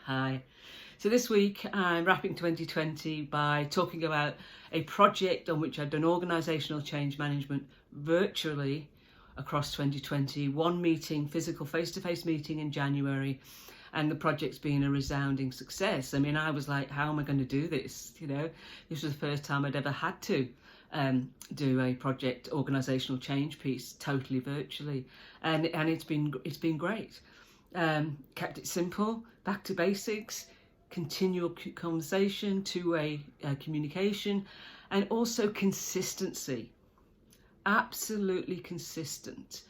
Hi. So this week I'm wrapping 2020 by talking about a project on which I've done organisational change management virtually across 2020. One meeting, physical face-to-face meeting in January, and the project's been a resounding success. I mean, I was like, how am I going to do this? You know, this was the first time I'd ever had to do a project organisational change piece totally virtually, and it's been great. Kept it simple, back to basics, continual conversation, two-way communication, and also consistency. Absolutely consistent.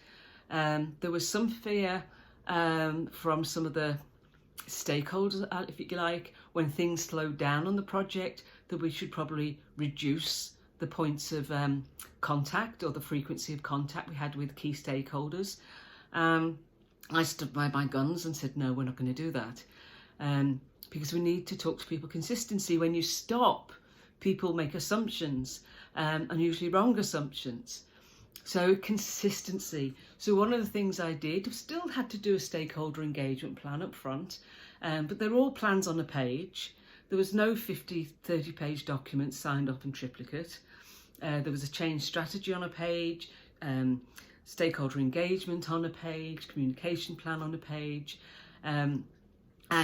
There was some fear from some of the stakeholders, if you like, when things slowed down on the project, that we should probably reduce the points of contact or the frequency of contact we had with key stakeholders. I stood by my guns and said, no, we're not going to do that. Because we need to talk to people. Consistency, when you stop, people make assumptions, and usually wrong assumptions. So consistency. So one of the things I did, still had to do a stakeholder engagement plan up front, but they're all plans on a page. There was no 30 page document signed off in triplicate. There was a change strategy on a page, stakeholder engagement on a page, communication plan on a page, and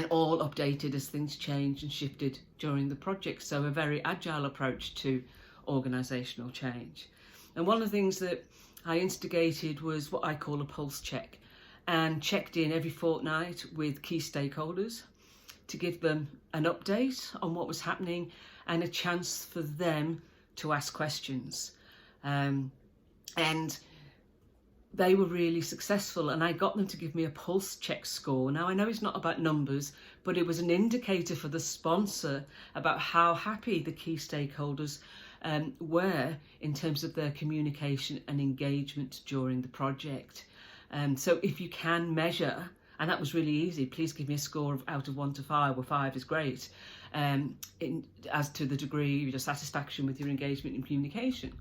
all updated as things changed and shifted during the project. So a very agile approach to organisational change. And one of the things that I instigated was what I call a pulse check, and checked in every fortnight with key stakeholders to give them an update on what was happening and a chance for them to ask questions. And they were really successful, and I got them to give me a pulse check score. Now, I know it's not about numbers, but it was an indicator for the sponsor about how happy the key stakeholders were in terms of their communication and engagement during the project. So if you can measure, and that was really easy, please give me a score out of 1 to 5, where 5 is great, as to the degree of your satisfaction with your engagement and communication.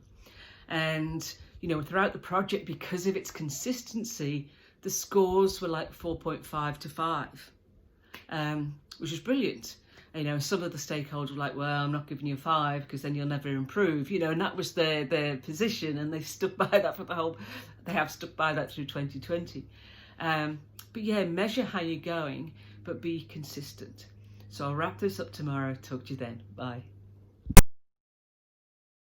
And you know, throughout the project, because of its consistency, the scores were like 4.5 to 5, which was brilliant. You know, some of the stakeholders were like, well, I'm not giving you a 5 because then you'll never improve, you know, and that was their position, and they stuck by that they have stuck by that through 2020. But yeah, measure how you're going, but be consistent. So I'll wrap this up tomorrow. Talk to you then. Bye.